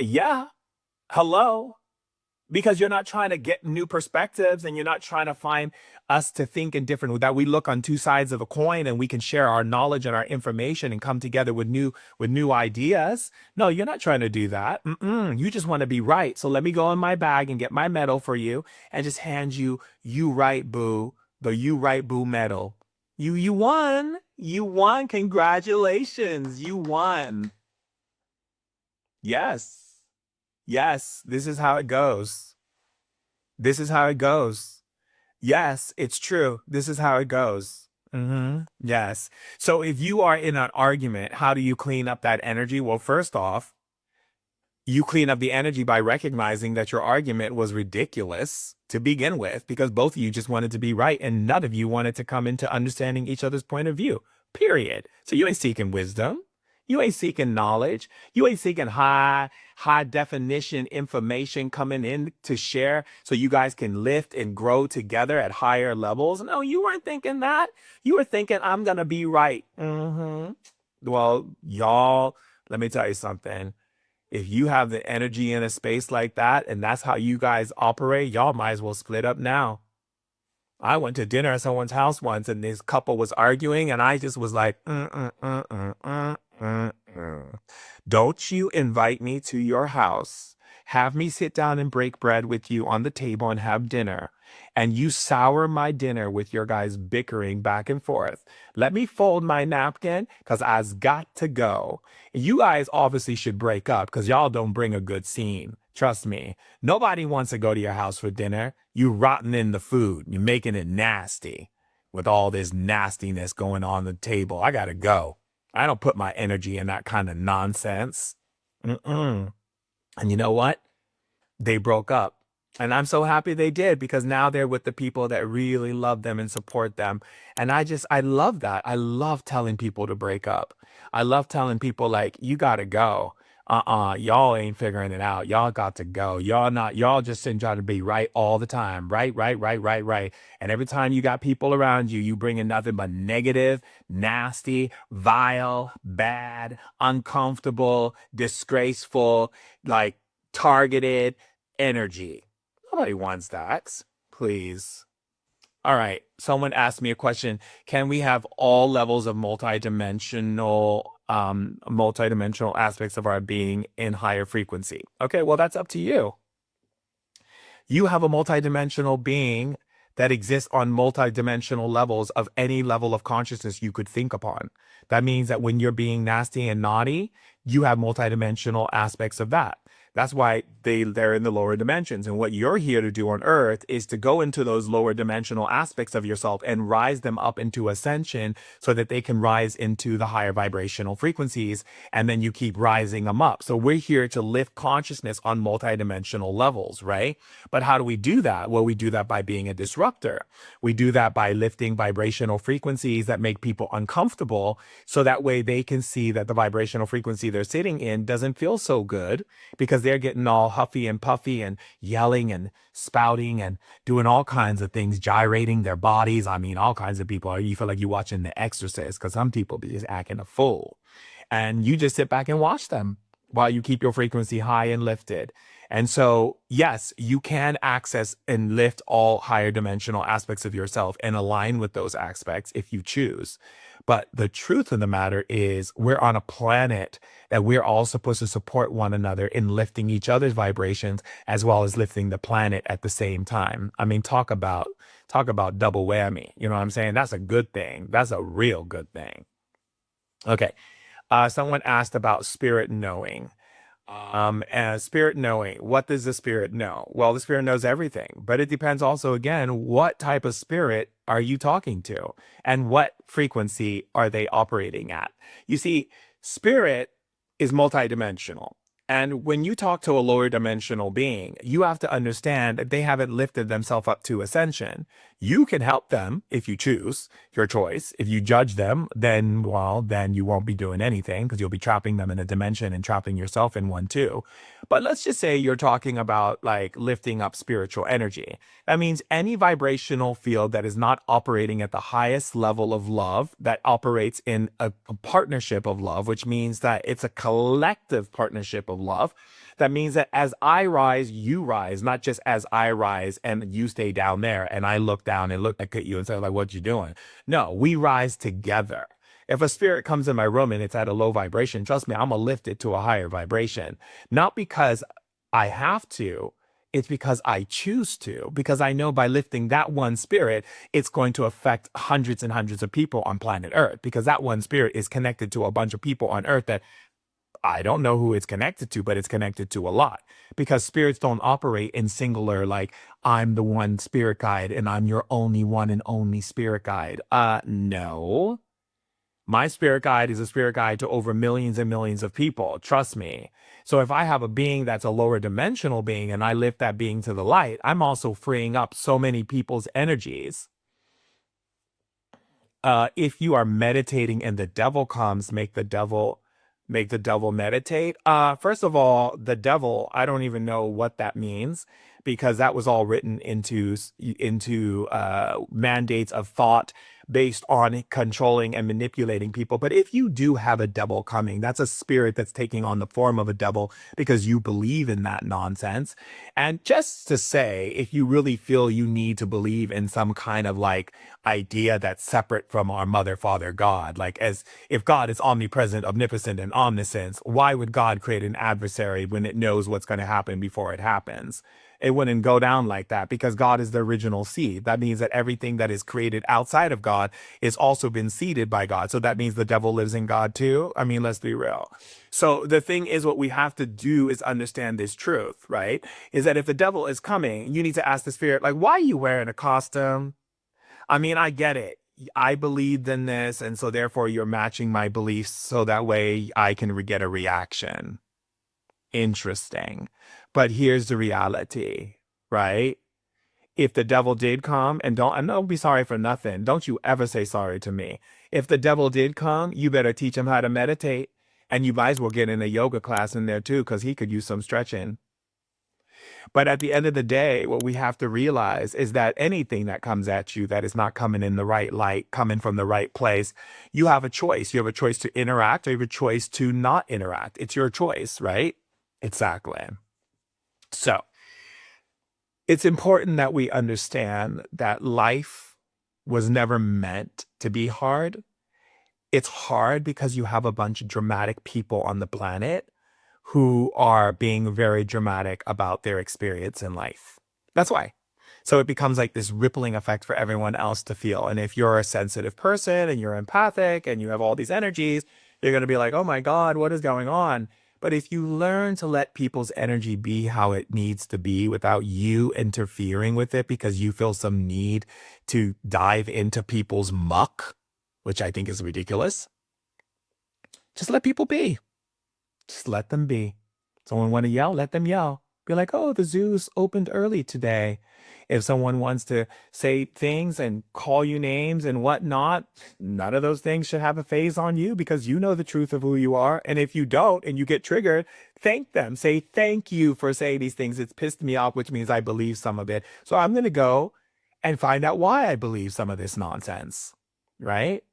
Yeah. Hello. Because you're not trying to get new perspectives and you're not trying to find us to think in different, that we look on two sides of a coin and we can share our knowledge and our information and come together with new ideas. No, you're not trying to do that. You just want to be right. So let me go in my bag and get my medal for you and just hand you, you right boo, the you right boo medal. You won. You won. Congratulations. You won. Yes. Yes, this is how it goes. This is how it goes. Yes, it's true. This is how it goes. Yes. So if you are in an argument, how do you clean up that energy? Well, first off, you clean up the energy by recognizing that your argument was ridiculous to begin with because both of you just wanted to be right and none of you wanted to come into understanding each other's point of view. Period. So you ain't seeking wisdom. You ain't seeking knowledge. You ain't seeking high definition information coming in to share so you guys can lift and grow together at higher levels. No, you weren't thinking that. You were thinking I'm going to be right. Well, y'all, let me tell you something. If you have the energy in a space like that and that's how you guys operate, y'all might as well split up now. I went to dinner at someone's house once and this couple was arguing and I just was like, don't you invite me to your house, have me sit down and break bread with you on the table and have dinner, and you sour my dinner with your guys bickering back and forth. Let me fold my napkin because I's got to go. You guys obviously should break up because y'all don't bring a good scene. Trust me. Nobody wants to go to your house for dinner. You rotten in the food. You're making it nasty with all this nastiness going on the table. I gotta go. I don't put my energy in that kind of nonsense. And you know what? They broke up. And I'm so happy they did, because now they're with the people that really love them and support them. And I love that. I love telling people to break up. I love telling people, like, you got to go. Y'all ain't figuring it out. Y'all got to go. Y'all just sitting trying to be right all the time. Right, right, right, right, right. And every time you got people around you, you bring in nothing but negative, nasty, vile, bad, uncomfortable, disgraceful, like targeted energy. Nobody wants that. Please. All right. Someone asked me a question. Can we have all levels of multidimensional aspects of our being in higher frequency? Okay, well, that's up to you. You have a multidimensional being that exists on multidimensional levels of any level of consciousness you could think upon. That means that when you're being nasty and naughty, you have multidimensional aspects of that. That's why they're in the lower dimensions. And what you're here to do on earth is to go into those lower dimensional aspects of yourself and rise them up into ascension so that they can rise into the higher vibrational frequencies. And then you keep rising them up. So we're here to lift consciousness on multidimensional levels, right? But how do we do that? Well, we do that by being a disruptor. We do that by lifting vibrational frequencies that make people uncomfortable, so that way they can see that the vibrational frequency they're sitting in doesn't feel so good, because they're getting all huffy and puffy and yelling and spouting and doing all kinds of things, gyrating their bodies. I mean, all kinds of people. You feel like you're watching The Exorcist, because some people be just acting a fool. And you just sit back and watch them while you keep your frequency high and lifted. And so, yes, you can access and lift all higher dimensional aspects of yourself and align with those aspects if you choose. But the truth of the matter is, we're on a planet that we're all supposed to support one another in lifting each other's vibrations, as well as lifting the planet at the same time. I mean, talk about double whammy. You know what I'm saying? That's a good thing. That's a real good thing. Okay. Someone asked about spirit knowing. And spirit knowing, what does the spirit know? Well, the spirit knows everything, but it depends also, again, what type of spirit are you talking to, and what frequency are they operating at? You see, spirit is multidimensional. And when you talk to a lower dimensional being, you have to understand that they haven't lifted themselves up to ascension. You can help them if you choose, your choice. If you judge them, then, well, then you won't be doing anything, because you'll be trapping them in a dimension and trapping yourself in one too. But let's just say you're talking about like lifting up spiritual energy. That means any vibrational field that is not operating at the highest level of love, that operates in a partnership of love, which means that it's a collective partnership of love. That means that as I rise, you rise, not just as I rise and you stay down there and I look down and look at you and say, like, what you doing? No, we rise together. If a spirit comes in my room and it's at a low vibration, trust me, I'm gonna lift it to a higher vibration. Not because I have to, it's because I choose to, because I know by lifting that one spirit, it's going to affect hundreds and hundreds of people on planet Earth, because that one spirit is connected to a bunch of people on Earth that I don't know who it's connected to, but it's connected to a lot, because spirits don't operate in singular, like, I'm the one spirit guide and I'm your only one and only spirit guide. No. My spirit guide is a spirit guide to over millions and millions of people. Trust me. So if I have a being that's a lower dimensional being and I lift that being to the light, I'm also freeing up so many people's energies. If you are meditating and the devil comes, make the devil meditate. First of all, the devil, I don't even know what that means, because that was all written into mandates of thought based on controlling and manipulating people. But if you do have a devil coming, that's a spirit that's taking on the form of a devil because you believe in that nonsense. And just to say, if you really feel you need to believe in some kind of like idea that's separate from our mother, father, God, like, as if God is omnipresent, omnipotent, and omniscient, why would God create an adversary when it knows what's going to happen before it happens? It wouldn't go down like that, because God is the original seed. That means that everything that is created outside of God is also been seeded by God. So that means the devil lives in God too. I mean, let's be real. So the thing is, what we have to do is understand this truth, right? Is that if the devil is coming, you need to ask the spirit, like, why are you wearing a costume? I mean, I get it. I believed in this, and so therefore you're matching my beliefs so that way I can get a reaction. Interesting. But here's the reality, right? If the devil did come, and don't be sorry for nothing. Don't you ever say sorry to me. If the devil did come, you better teach him how to meditate. And you might as well get in a yoga class in there too, because he could use some stretching. But at the end of the day, what we have to realize is that anything that comes at you that is not coming in the right light, coming from the right place, you have a choice. You have a choice to interact or you have a choice to not interact. It's your choice, right? Exactly. So it's important that we understand that life was never meant to be hard. It's hard because you have a bunch of dramatic people on the planet who are being very dramatic about their experience in life. That's why. So it becomes like this rippling effect for everyone else to feel. And if you're a sensitive person and you're empathic and you have all these energies, you're going to be like, oh my God, what is going on? But if you learn to let people's energy be how it needs to be without you interfering with it because you feel some need to dive into people's muck, which I think is ridiculous, just let people be. Just let them be. Someone want to yell, let them yell. Be like, oh, the zoo's opened early today. If someone wants to say things and call you names and whatnot, none of those things should have a phase on you because you know the truth of who you are. And if you don't and you get triggered, thank them. Say thank you for saying these things. It's pissed me off, which means I believe some of it. So I'm going to go and find out why I believe some of this nonsense. Right?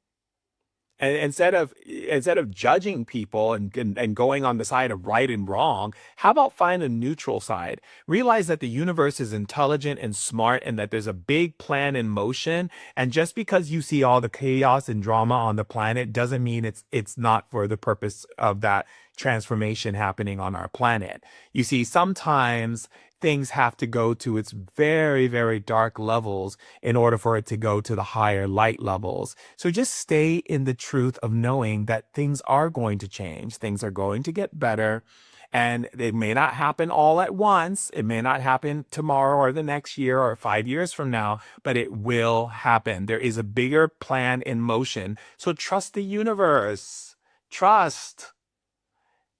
And instead of judging people and going on the side of right and wrong, how about find a neutral side? Realize that the universe is intelligent and smart and that there's a big plan in motion. And just because you see all the chaos and drama on the planet doesn't mean it's not for the purpose of that transformation happening on our planet. You see, sometimes things have to go to its very, very dark levels in order for it to go to the higher light levels. So just stay in the truth of knowing that things are going to change, things are going to get better. And it may not happen all at once. It may not happen tomorrow or the next year or 5 years from now, but it will happen. There is a bigger plan in motion. So trust the universe. Trust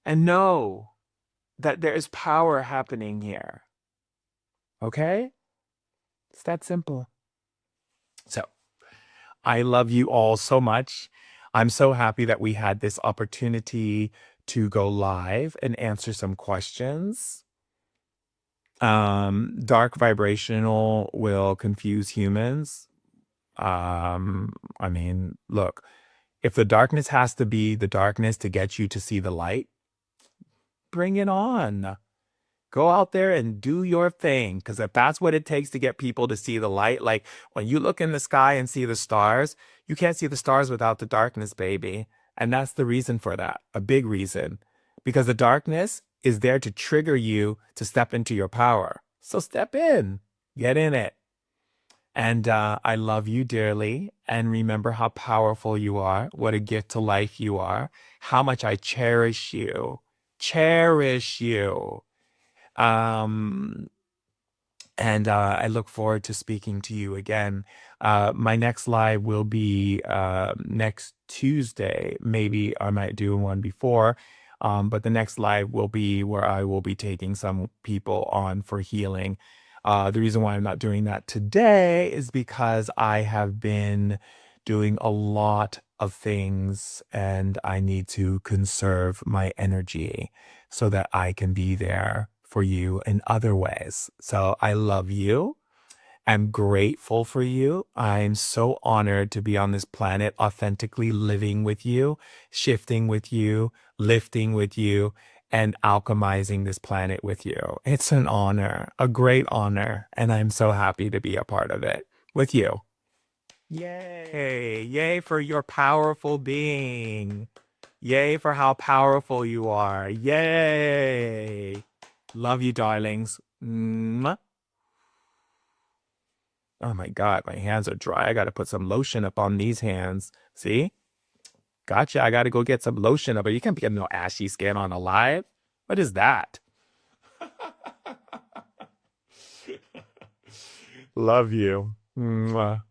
and know that there is power happening here. Okay? It's that simple. So I love you all so much. I'm so happy that we had this opportunity to go live and answer some questions. Dark vibrational will confuse humans. I mean, look, if the darkness has to be the darkness to get you to see the light, bring it on. Go out there and do your thing. Because if that's what it takes to get people to see the light, like when you look in the sky and see the stars, you can't see the stars without the darkness, baby. And that's the reason for that, a big reason. Because the darkness is there to trigger you to step into your power. So step in, get in it. And I love you dearly. And remember how powerful you are, what a gift to life you are, how much I cherish you. Cherish you. Um, and I look forward to speaking to you again. My next live will be next Tuesday. Maybe I might do one before, but the next live will be where I will be taking some people on for healing. The reason why I'm not doing that today is because I have been doing a lot of things and I need to conserve my energy so that I can be there for you in other ways. So I love you. I'm grateful for you. I'm so honored to be on this planet, authentically living with you, shifting with you, lifting with you, and alchemizing this planet with you. It's an honor, a great honor. And I'm so happy to be a part of it with you. Yay. Yay for your powerful being. Yay for how powerful you are. Yay. Love you, darlings. Mwah. Oh my God, my hands are dry. I got to put some lotion up on these hands. See? Gotcha. I got to go get some lotion up. But you can't get no ashy skin on a live. What is that? Love you. Mwah.